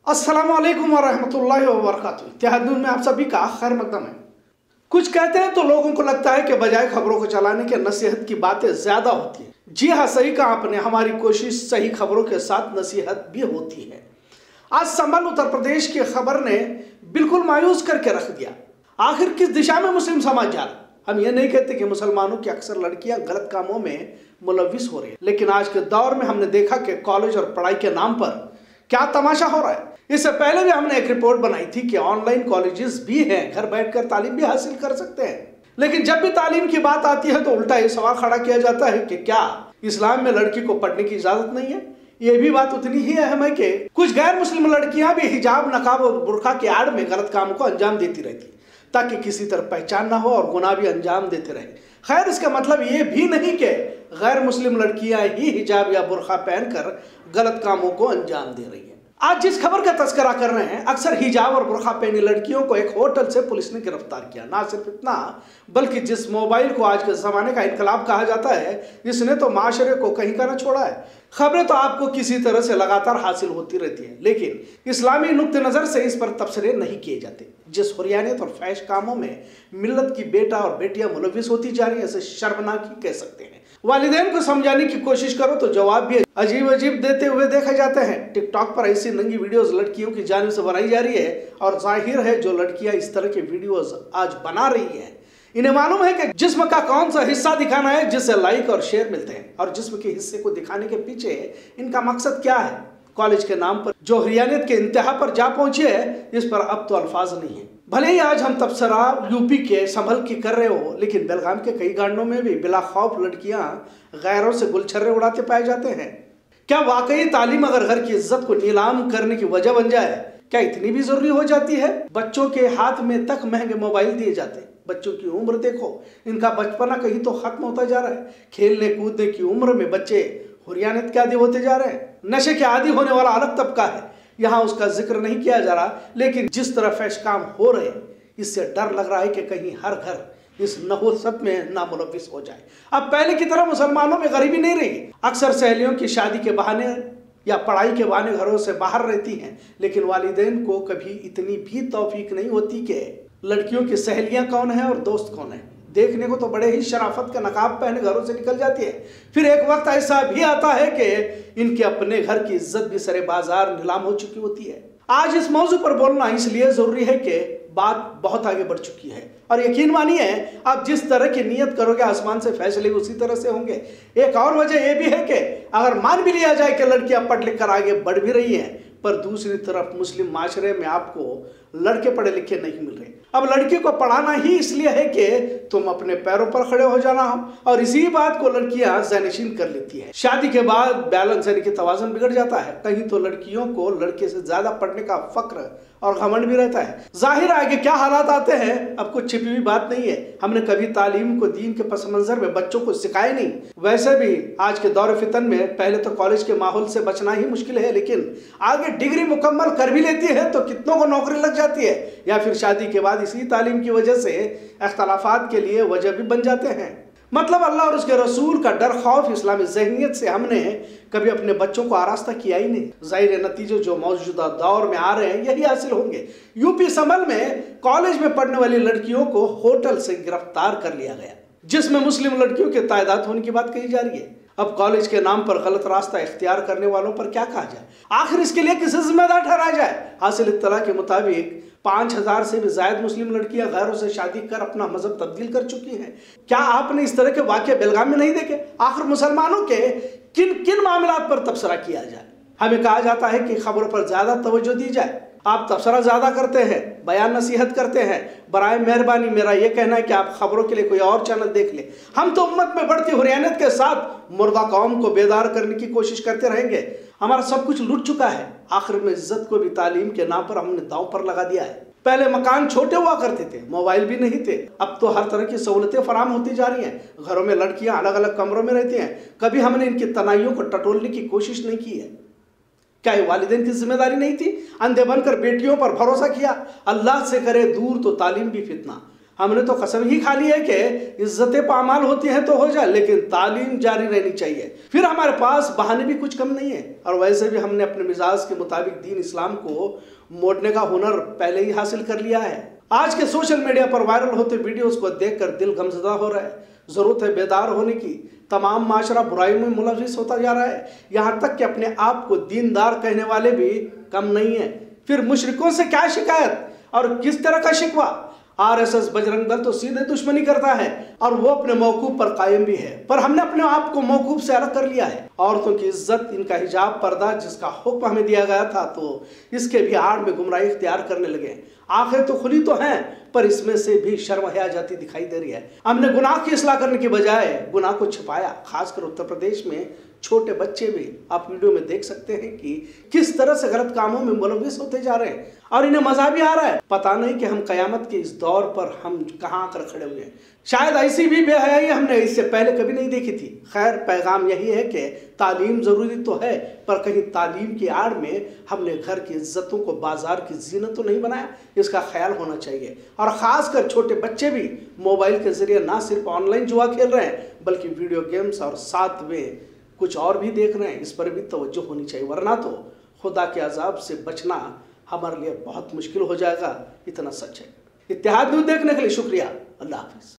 अस्सलामुअलैकुम वरहमतुल्लाहि वबरकातुहू। इत्तेहादुन में आप सभी का खैर मकदम है। कुछ कहते हैं तो लोगों को लगता है कि बजाय खबरों को चलाने के नसीहत की बातें ज्यादा होती है। जी हाँ, सही कहा आपने। हमारी कोशिश सही खबरों के साथ नसीहत भी होती है। आज संभल उत्तर प्रदेश की खबर ने बिल्कुल मायूस करके रख दिया। आखिर किस दिशा में मुस्लिम समाज जा रहा? हम ये नहीं कहते कि मुसलमानों की अक्सर लड़कियां गलत कामों में मुलविस हो रही है, लेकिन आज के दौर में हमने देखा कि कॉलेज और पढ़ाई के नाम पर क्या तमाशा हो रहा है। इससे पहले भी हमने एक रिपोर्ट बनाई थी कि ऑनलाइन कॉलेजेस भी हैं, घर बैठकर तालीम भी हासिल कर सकते हैं। लेकिन जब भी तालीम की बात आती है तो उल्टा ये सवाल खड़ा किया जाता है कि क्या इस्लाम में लड़की को पढ़ने की इजाजत नहीं है। ये भी बात उतनी ही अहम है कि कुछ गैर मुस्लिम लड़कियां भी हिजाब, नकाब और बुर्का के आड़ में गलत कामों को अंजाम देती रहती ताकि किसी तरह पहचान ना हो और गुनाह भी अंजाम देते रहे। खैर, इसका मतलब ये भी नहीं कि गैर मुस्लिम लड़कियां ही हिजाब या बुर्का पहनकर गलत कामों को अंजाम दे रही है। आज जिस खबर का तस्करा कर रहे हैं, अक्सर हिजाब और बुर्का पहनी लड़कियों को एक होटल से पुलिस ने गिरफ्तार किया। ना सिर्फ इतना, बल्कि जिस मोबाइल को आज के जमाने का इनकलाब कहा जाता है, इसने तो माशरे को कहीं का न छोड़ा है। खबरें तो आपको किसी तरह से लगातार हासिल होती रहती हैं, लेकिन इस्लामी नुक्ते नजर से इस पर तबसरे नहीं किए जाते। जिस हुरियानियत और फैश कामों में मिल्लत की बेटा और बेटियां मुलविस होती जा रही है, इसे शर्मनाक ही कह सकते हैं। वालिदैन को समझाने की कोशिश करो तो जवाब भी अजीब अजीब देते हुए देखे जाते हैं। टिकटॉक पर ऐसी नंगी वीडियोस लड़कियों की जानिब से बनाई जा रही है और जाहिर है जो लड़कियां इस तरह के वीडियोस आज बना रही हैं, इन्हें मालूम है कि जिस्म का कौन सा हिस्सा दिखाना है जिससे लाइक और शेयर मिलते हैं, और जिस्म के हिस्से को दिखाने के पीछे इनका मकसद क्या है। कॉलेज के नाम पर जो हुरियानियत के इंतहा पर जा पहुंची है, इस पर अब तो अल्फाज नहीं है। भले ही आज हम तबसरा यूपी के संभल की कर रहे हो, लेकिन बेलगाम के कई गांडों में भी बिला खौफ लड़कियां गैरों से गुलछर्रे उड़ाते पाए जाते हैं। क्या वाकई तालीम अगर घर की इज्जत को नीलाम करने की वजह बन जाए, क्या इतनी भी जरूरी हो जाती है? बच्चों के हाथ में तक महंगे मोबाइल दिए जाते हैं। बच्चों की उम्र देखो, इनका बचपना कहीं तो खत्म होता जा रहा है। खेलने कूदने की उम्र में बच्चे हुरियानियत के आदी होते जा रहे हैं। नशे के आदी होने वाला अलग तबका है, यहाँ उसका जिक्र नहीं किया जा रहा, लेकिन जिस तरह फैश काम हो रहे हैं, इससे डर लग रहा है कि कहीं हर घर इस नहुसत में नामुलविस हो जाए। अब पहले की तरह मुसलमानों में गरीबी नहीं रही। अक्सर सहेलियों की शादी के बहाने या पढ़ाई के बहाने घरों से बाहर रहती हैं, लेकिन वालिदैन को कभी इतनी भी तौफीक नहीं होती कि लड़कियों की सहेलियां कौन है और दोस्त कौन है। देखने को तो बड़े ही शराफत का नकाब पहने घरों से निकल जाती है, फिर एक वक्त ऐसा भी आता है कि इनके अपने घर की इज्जत भी सरे बाजार नीलाम हो चुकी होती है। आज इस मौजू पर बोलना इसलिए जरूरी है कि बात बहुत आगे बढ़ चुकी है, और यकीन मानिए आप जिस तरह की नियत करोगे आसमान से फैसले उसी तरह से होंगे। एक और वजह यह भी है कि अगर मान भी लिया जाए कि लड़कियां पढ़ लिख कर आगे बढ़ भी रही हैं, पर दूसरी तरफ मुस्लिम माशरे में आपको लड़के पढ़े लिखे नहीं मिल रहे। अब लड़की को पढ़ाना ही इसलिए है कि तुम अपने पैरों पर खड़े हो जाना हो, और इसी बात को लड़कियां ज़ानिशीन कर लेती है। शादी के बाद बैलेंस यानी कि तवाज़ुन बिगड़ जाता है। कहीं तो लड़कियों को लड़के से ज्यादा पढ़ने का फक्र और घमंड भी रहता है। जाहिर आगे क्या हालात आते हैं, अब कुछ छिपी हुई बात नहीं है। हमने कभी तालीम को दीन के पस मंजर में बच्चों को सिखाया नहीं। वैसे भी आज के दौर फितन में पहले तो कॉलेज के माहौल से बचना ही मुश्किल है, लेकिन आगे डिग्री मुकम्मल कर भी लेती है तो कितनों को नौकरी लग जाती है, या फिर शादी के बाद इसी तालीम की वजह से इख्तलाफात के लिए वजह भी बन जाते हैं। मतलब अल्लाह और उसके रसूल का डर खौफ इस्लामी ज़हनियत से हमने कभी अपने बच्चों को आरास्ता किया ही नहीं। ज़ाहिर नतीजे जो मौजूदा दौर में आ रहे हैं यही हासिल होंगे। यूपी संभल में कॉलेज में पढ़ने वाली लड़कियों को होटल से गिरफ्तार कर लिया गया, जिसमें मुस्लिम लड़कियों के तादाद होने की बात कही जा रही है। अब कॉलेज के नाम पर गलत रास्ता इख्तियार करने वालों पर क्या कहा जाए? आखिर इसके लिए किसे जिम्मेदार ठहराया जाए? हासिल इत्तला के मुताबिक 5000 से भी ज्यादा मुस्लिम लड़कियां गैरों से शादी कर अपना मजहब तब्दील कर चुकी हैं। क्या आपने इस तरह के वाक़े बेलगाम में नहीं देखे? आखिर मुसलमानों के किन किन मामलात पर तबसरा किया जाए? हमें कहा जाता है कि खबरों पर ज्यादा तवज्जो दी जाए। आप तबसरा ज्यादा करते हैं, बयान नसीहत करते हैं। बराए मेहरबानी मेरा यह कहना है कि आप खबरों के लिए कोई और चैनल देख ले। हम तो उम्मत में बढ़ती हुरियानियत के साथ मुर्दा कौम को बेदार करने की कोशिश करते रहेंगे। हमारा सब कुछ लुट चुका है। आखिर में इज्जत को भी तालीम के नाम पर हमने दांव पर लगा दिया है। पहले मकान छोटे हुआ करते थे, मोबाइल भी नहीं थे, अब तो हर तरह की सहूलतें फराम होती जा रही हैं। घरों में लड़कियां अलग अलग कमरों में रहती हैं। कभी हमने इनकी तनाइयों को टटोलने की कोशिश नहीं की है। क्या ये वालिदैन की जिम्मेदारी नहीं थी? अंधे बनकर बेटियों पर भरोसा किया। अल्लाह से करे दूर तो तालीम भी फितना। हमने तो कसम ही खा ली है कि इज्जतें पामाल होती हैं तो हो जाए, लेकिन तालीम जारी रहनी चाहिए। फिर हमारे पास बहाने भी कुछ कम नहीं है, और वैसे भी हमने अपने मिजाज के मुताबिक दीन इस्लाम को मोड़ने का हुनर पहले ही हासिल कर लिया है। आज के सोशल मीडिया पर वायरल होते वीडियोस को देखकर दिल गमजदा हो रहा है। जरूरत है बेदार होने की। तमाम माशरा बुराई में मुलविस होता जा रहा है, यहाँ तक कि अपने आप को दीनदार कहने वाले भी कम नहीं है। फिर मुशरिकों से क्या शिकायत और किस तरह का शिकवा? आरएसएस बजरंग दल तो सीधे दुश्मनी करता है और वो अपने मौकूफ पर कायम भी है, पर हमने अपने आप को मौकूफ से अलग कर लिया है। औरतों की इज्जत, इनका हिजाब पर्दा जिसका हुक्म हमें दिया गया था, तो इसके भी आड़ में गुमराही इख्तियार करने लगे। आंखें तो खुली तो हैं, पर इसमें से भी शर्म हया जाती दिखाई दे रही है। हमने गुनाह की इस्लाह करने की बजाय गुनाह को छिपाया। खासकर उत्तर प्रदेश में छोटे बच्चे भी, आप वीडियो में देख सकते हैं कि किस तरह से गलत कामों में मुलविस होते जा रहे हैं, और इन्हें मजा भी आ रहा है। पता नहीं कि हम कयामत के इस दौर पर हम कहां आकर खड़े हुए हैं। शायद ऐसी भी बेहयाई हमने इससे पहले कभी नहीं देखी थी। खैर, पैगाम यही है कि तालीम जरूरी तो है, पर कहीं तालीम की आड़ में हमने घर की इज्जतों को बाजार की जीनत तो नहीं बनाया, इसका ख्याल होना चाहिए। और खासकर छोटे बच्चे भी मोबाइल के जरिए ना सिर्फ ऑनलाइन जुआ खेल रहे हैं, बल्कि वीडियो गेम्स और साथ में कुछ और भी देख रहे हैं। इस पर भी तवज्जो होनी चाहिए, वरना तो खुदा के अजाब से बचना हमारे लिए बहुत मुश्किल हो जाएगा। इतना सच है। इत्तेहाद न्यूज़ देखने के लिए शुक्रिया। अल्लाह हाफिज।